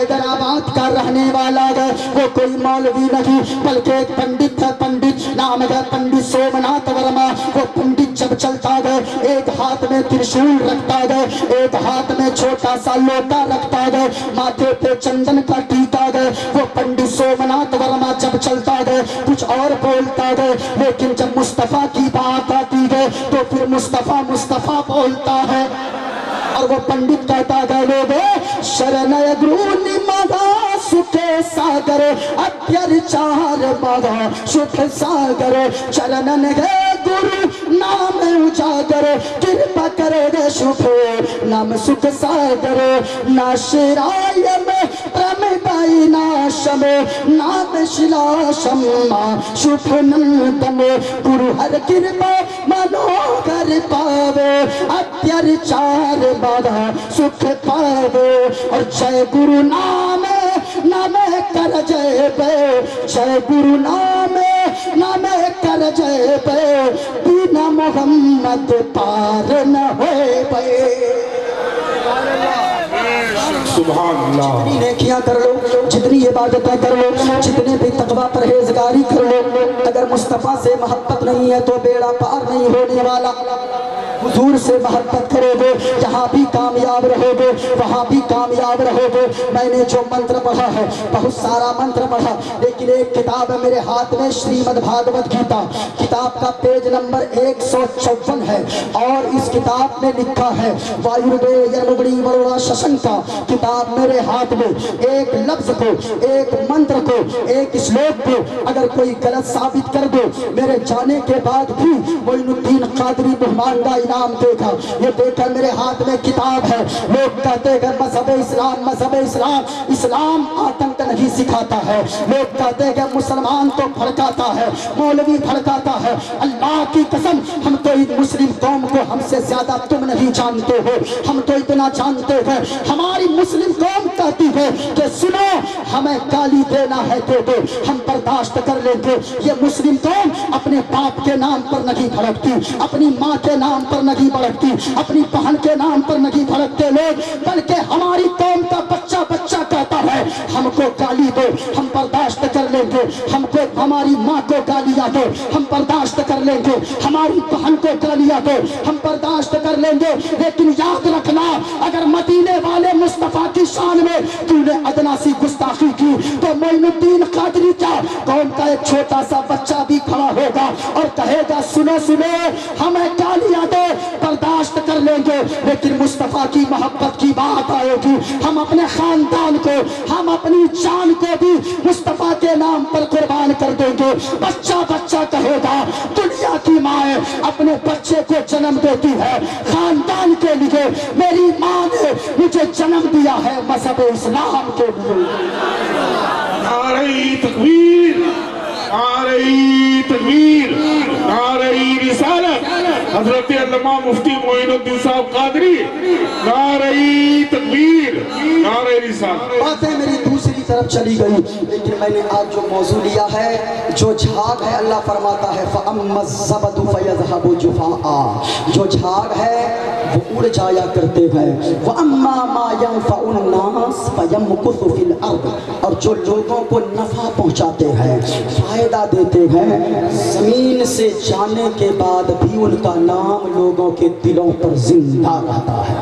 حیدرآباد کا رہنے والا ہے، وہ کوئی مولوی نہیں بلکہ ایک پنڈت ہے، پنڈت نام ہے پنڈت سومناتھ ورما۔ وہ پنڈت جب چلتا ہے ایک ہاتھ میں ترشول رکھتا ہے، ایک ہاتھ میں چھوٹا سا لوٹا رکھتا ہے، ماتھے پہ چندن کا ٹیکا ہے۔ وہ پنڈت سومناتھ ورما جب چلتا ہے کچھ اور بولتا ہے، لیکن جب مصطفیٰ کی بات آتی ہے تو پھر مصطفیٰ مصطفیٰ بولتا ہے۔ اور وہ پنڈت کہتا ہے لوگے شرنಯ ಗುರು ನಿಮಗ ಸುಖ ಸಾಗರ ಅತ್ಯಚಾರ ಮಗ ಸುಖ ಸಾಗರ ಚರಣನಗೆ ಗುರು नाम उजागर कृपा करे शुभ नाम सुख सागर नाशराय में प्रमदाई नाशम नाम शिलाशम शुभ नंदन गुरु हर कृपा मनोहर पावे अत्याचार बाधा सुख पावे। और जय गुरु नाम नाम कर जय पे, जय गुरु नाम नाम कर जय पे, बिना मोहम्मद पार न होए पे। सुभान अल्लाह। जितनी नेकियां कर लो, जितनी इबादतें कर लो, जितने भी तकवा परहेजगारी कर लो, अगर मुस्तफा से मोहब्बत नहीं है तो बेड़ा पार नहीं होने वाला। हुजूर से मोहब्बत करोगे जहाँ भी कामयाब रहोगे, वहाँ भी कामयाब रहोगे। मैंने जो मंत्र पढ़ा है बहुत सारा मंत्र पढ़ा, लेकिन एक किताब है मेरे हाथ में श्रीमद् भागवत गीता, किताब का पेज नंबर 154 है। और इस किताब में लिखा है वायुर्दे यर्मुगड़ी वरुणा शशंका। किताब मेरे हाथ में एक लफ्ज को, एक मंत्र को, एक श्लोक को अगर कोई गलत साबित कर दो, मेरे जाने के बाद भी मोइनुद्दीन कादरी बुहमानदा नाम देखा। ये देखकर मेरे हाथ में किताब है। लोग कहते हैं मजहब इस्लाम, मजहब इस्लाम, इस्लाम आतंक नहीं सिखाता है। लोग कहते हैं मुसलमान तो भड़काता है, मौलवी भड़काता है। अल्लाह की कसम हम तो इस मुस्लिम कौम को हमसे ज्यादा तुम नहीं जानते हो। हम तो इतना जानते हैं, हमारी मुस्लिम कौम कहती है कि सुनो हमें गाली देना है दे दो, हम बर्दाश्त कर लेंगे। ये मुस्लिम कौम अपने बाप के नाम पर नहीं भड़कती, अपनी माँ के नाम पर नहीं भड़कती, अपनी बहन के नाम पर नहीं भड़कते लोग, बल्कि हमारी कौम का बच्चा बच्चा कहता है हमको गाली दो हम बर्दाश्त कर लेंगे, हमको हमारी माँ को गालियाँ दो हम बर्दाश्त कर लेंगे, हमारी बहन को गालियाँ दो हम बर्दाश्त कर लेंगे। लेकिन याद रखना अगर मदीने वाले मुस्तफा की शान में तूने अदना सी गुस्ताखी की तो मोइनुद्दीन कादरी क्या कौम का एक छोटा सा बच्चा भी खड़ा होगा और कहेगा सुनो सुनो हमें गालियाँ दो बर्दाश्त कर लेंगे। लेकिन मुस्तफा की मोहब्बत की बात आएगी, हम अपने खानदान को, हम अपनी जान को भी मुस्तफा के नाम पर कुर्बान कर देंगे। बच्चा बच्चा कहेगा दुनिया की माँ अपने बच्चे को जन्म देती है खानदान के लिए, मेरी माँ ने मुझे जन्म दिया है मजहब इस्लाम के लिए। नारे तकबीर, नारे तकबीर, नारे रिसालत, हजरत अल्लामा मुफ्ती मोइनुद्दीन साहब कादरी, नारे तकबीर, नारे रिसालत। बातें मेरी दूसरी तरफ चली गई, लेकिन मैंने आज जो मौजू लिया है, जो झाग है, अल्लाह फरमाता है फ़अम्मज़्ज़बदु फ़यज़हबु जुफ़ाआ, जो झाग है वो उड़ जाया करते हैं। वअम्मा मा यनफ़उन्नास फ़यमकुथु फ़िल अर्द, और जो लोगों को नफ़ा पहुँचाते हैं, फ़ायदा देते हैं, ज़मीन से जाने के बाद भी उनका नाम लोगों के दिलों पर जिंदा रहता है,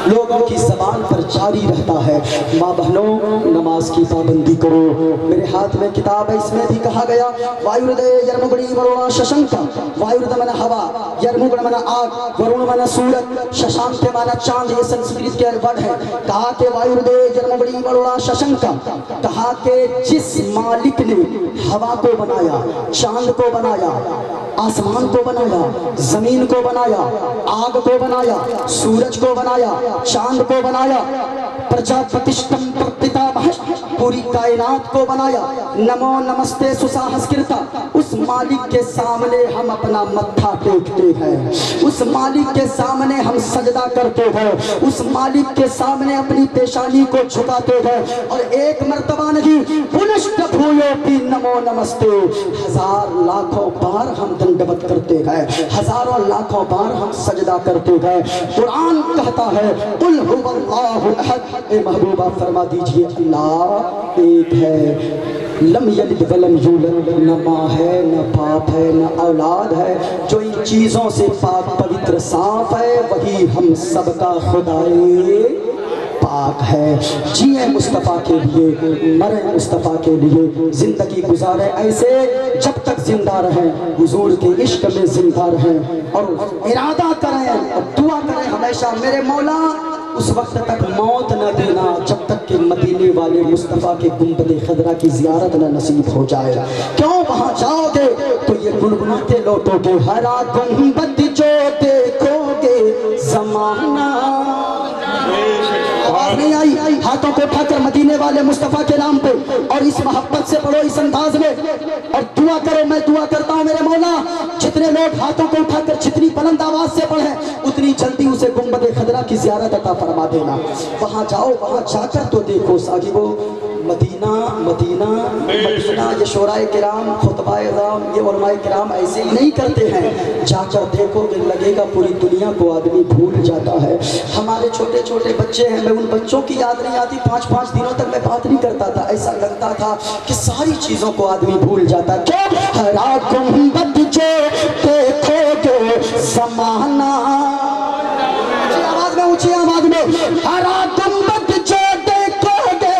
लोगों की ज़बान पर जारी रहता है। माँ बहनों नमाज की पाबंदी करो। मेरे हाथ में किताब है, इसमें भी कहा गया वायुर्दे यर्मुगड़ी वरुणा शशंका, वायुर्द माना हवा, यर्मुगड़ माना आग, वरुण माना सूरज, शशांक माना चांद, ये संस्कृत के वर्ड है। कहा कि वायुर्दे यर्मुगड़ी वरुणा शशंका, कहा कि जिस मालिक ने हवा को बनाया, चांद को बनाया, आसमान को बनाया, जमीन को बनाया, आग को बनाया, सूरज को बनाया, चांद को बनाया, प्रजापतिष्ठम प्रपितामह पूरी कायनात को बनाया, नमो नमस्ते सुसाहस्कृता, उस मालिक के सामने हम अपना मत्था टेकते हैं, उस मालिक के सामने हम सजदा करते हैं, उस मालिक के सामने अपनी पेशानी को झुकाते हैं। और एक मर्तबा नहीं, पुनश्च भूयोपि नमो नमस्ते, हजार लाखों बार हम दंडवत करते हैं, हजारों लाखों बार हम सजदा करते हैं। कुरान कहता है कुल हुवल्लाहु अहद, ए महबूबा फरमा दीजिए अल्लाह एक है, लम यलिद वलम यूलद, न माँ है न बाप है न औलाद है, जो इन चीज़ों से पाक पवित्र साफ है वही हम सबका खुदाए पाक है। जिए मुस्तफ़ा के लिए, मरे मुस्तफ़ा के लिए, जिंदगी गुजारे ऐसे जब तक जिंदा रहें, हुजूर के इश्क में जिंदा रहें, और इरादा करें और दुआ करें हमेशा, मेरे मौला उस वक्त तक मौत न देना जब तक कि मदीने वाले मुस्तफ़ा के गुंबद खदरा की ज़ियारत न नसीब हो जाए। क्यों वहाँ जाओगे तो ये गुनगुनाते लौटोगे, हरा गुंबद जो देखोगे ज़माना। आवाज नहीं आई? हाथों को उठाकर मदीने वाले मुस्तफ़ा के नाम पे और इस मोहब्बत से पढ़ो, इस अंदाज में, और दुआ करो। मैं दुआ करता हूँ मेरे मौला, जितने लोग हाथों को उठाकर जितनी बुलंद आवाज से पढ़े उतनी जल्दी उसे गुंबद खदरा की ज़ियारत अता फरमा देना। वहाँ जाओ, वहाँ जाकर तो देखो साहिबो, मदीना मदीना मदीना, ये शोराए किराम, खुतबाए राम, ये उलमाए किराम ऐसे ही नहीं करते हैं। जाकर देखोगे लगेगा पूरी दुनिया को आदमी भूल जाता है। हमारे छोटे छोटे बच्चे हैं, मैं उन बच्चों की याद नहीं आती, 5-5 दिनों तक मैं बात नहीं करता था, ऐसा लगता था कि सारी चीज़ों को आदमी भूल जाता है। क्यों? हरा गुंबद जो देखोगे ज़माना, ऊंची आवाज में, हरा गुंबद जो देखोगे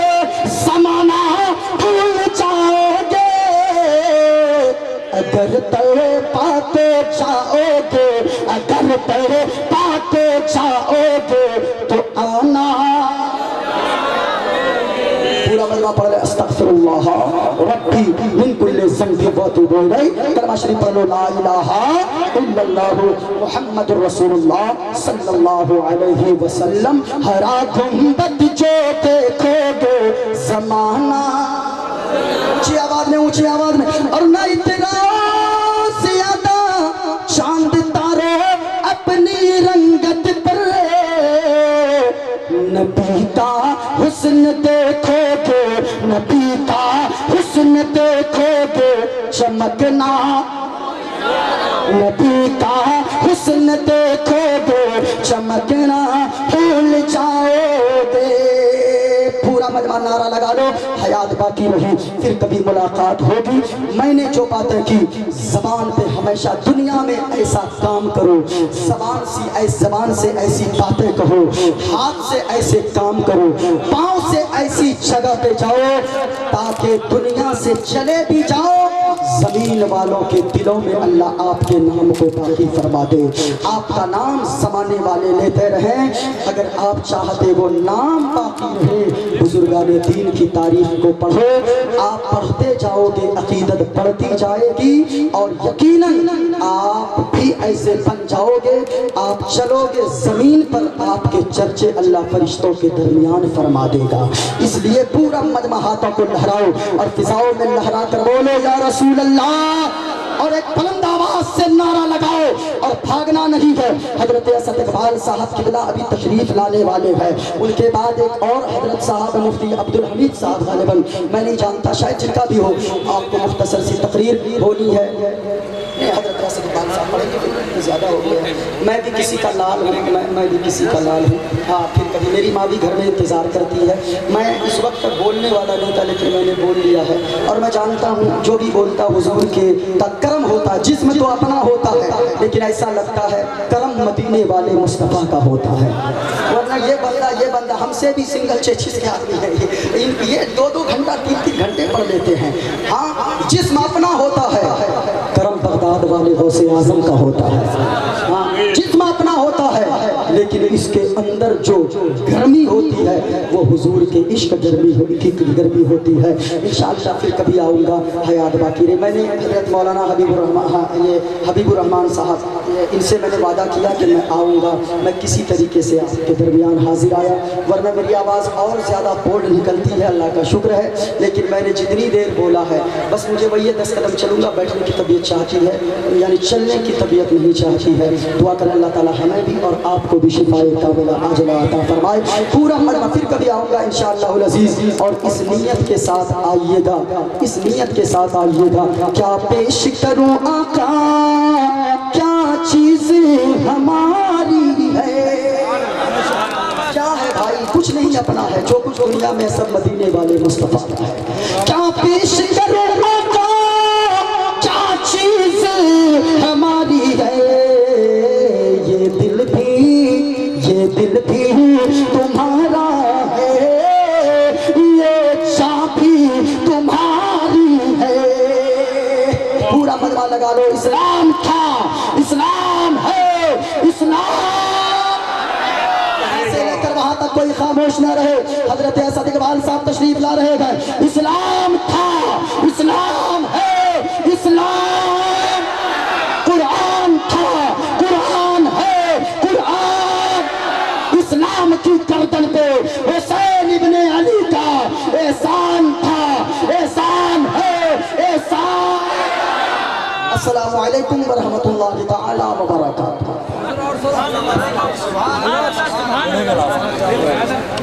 ज़माना भूल जाओगे, अगर तेरे पाते जाओगे, अगर तेरे पाते जाओगे तो आना। पूरा मलमा पढ़ ले, अस्तगफिरुल्लाह रब्बी मिन कुल्ली ज़ंबि व अतूबु इलैह। कलमा शरीफ पढ़ लो, ला इलाहा इल्लल्लाहु मुहम्मदुर रसूलुल्लाह सल्लल्लाहु अलैहि वसल्लम। हरा गुंबद जो देखोगे ज़माना, ऊंची आवाज में, ऊंची आवाज में, और न इतना ज़्यादा चांद तारे अपनी रंगत पर, नबी का हुस्न देखोगे, नबी का हुस्न देखोगे चमकना, नबी का हुस्न देखोगे चमकना भूल जाओगे। पूरा मजमा नारा लगा लो, हयात बाकी रही, फिर कभी मुलाकात होगी। मैंने जो बातें की, ज़बान पे हमेशा दुनिया में ऐसा काम करो, ज़बान से ऐसी बातें कहो, हाथ से ऐसे काम करो, पाँव से ऐसी जगह पे जाओ ताकि दुनिया से चले भी जाओ, ज़मीन वालों के दिलों में अल्लाह आपके नाम को बाकी फरमा दे, आपका नाम ज़माने वाले लेते रहें। अगर आप चाहते वो नाम बाकी रहे, बुजुर्गाने दीन की तारीख को पढ़ो, आप पढ़ते जाओगे, अकीदत बढ़ती जाएगी और यकीनन आप भी ऐसे बन जाओगे। आप चलोगे ज़मीन पर, आपके चर्चे अल्लाह फरिश्तों के दरमियान फरमा देगा। इसलिए पूरा मजमा हाथों को लहराओ और फिजाओं में लहरा कर बोलो या रसूल अल्लाह, और एक बुलंद आवाज से नारा लगाओ, और भागना नहीं है। हजरत असद इकबाल साहब किबला अभी तशरीफ लाने वाले हैं, उनके बाद एक और हजरत साहब मुफ्ती अब्दुल हमीद साहब गालिबन, मैं नहीं जानता, शायद जिनका भी हो, आपको मुख्तसर सी तकरीर होनी है। हजरत असद इकबाल साहब पढ़ेंगे, ज़्यादा हो गया है। मैं भी किसी का लाल हूँ, मैं भी किसी का लाल हूँ। हाँ, फिर कभी मेरी माँ भी घर में इंतज़ार करती है। मैं इस वक्त तक बोलने वाला नहीं था, लेकिन मैंने बोल लिया है, और मैं जानता हूँ जो भी बोलता हुजूर के करम होता है। जिस्म तो अपना होता है, लेकिन ऐसा लगता है करम मदीने वाले मुस्तफ़ा का होता है। वरना ये बंदा हमसे भी सिंगल चेचिस के आदमी है, ये 2-2 घंटा 3-3 घंटे पढ़ लेते हैं। हाँ, जिस्म अपना होता है, करम बगदाद वाले गौसे आज़म का होता है। हाँ, जिस्म अपना होता है, لیکن اس کے اندر جو گرمی ہوتی ہے وہ حضور کے عشق کی گرمی ہوتی ہے. انشاءاللہ پھر کبھی آؤں گا, حیات باقی رہے. میں نے حضرت مولانا حبیب الرحمان صاحب ان سے میں نے وعدہ کیا کہ میں آؤں گا. میں کسی طریقے سے آپ کے درمیان حاضر آیا, ورنہ میری آواز اور زیادہ بولڈ نکلتی ہے, اللہ کا شکر ہے. لیکن میں نے جتنی دیر بولا ہے بس مجھے وہی 10 قدم چلوں گا, بیٹھنے کی طبیعت چاہتی ہے, یعنی چلنے کی طبیعت نہیں چاہتی ہے. دعا کریں اللہ تعالی ہمیں بھی اور آپ کو بھی شفاء کاملہ عاجلہ عطا فرمائے. پورا مجمع پھر کبھی آؤں گا انشاءاللہ العزیز, اور اس نیت کے ساتھ آئیے گا, اس نیت کے ساتھ آئیے گا. کیا پیش کروں آقا, کیا چیز ہماری ہے, کیا ہے بھائی, کچھ نہیں اپنا ہے, جو کچھ دنیا میں سب مدینے والے مصطفیٰ کا ہے. کیا پیش کروں آقا, کیا چیز ہماری ہے, یہ دل بھی تمہارا ہے, یہ چابی تمہاری ہے. پورا مجمع لگا لو. اسلام تھا, اسلام ہے, اسلام سے لے کر وہاں تک کوئی خاموش نہ رہے. حضرت اسد اقبال صاحب تشریف لا رہے ہیں. اسلام تھا, اسلام ہے, اسلام. قرآن تھا, قرآن ہے, قرآن. اسلام کی گردن پہ حسین ابن علی کا احسان تھا, احسان ہے, احسان. السلام علیکم ورحمۃ اللہ تعالی وبرکاتہ.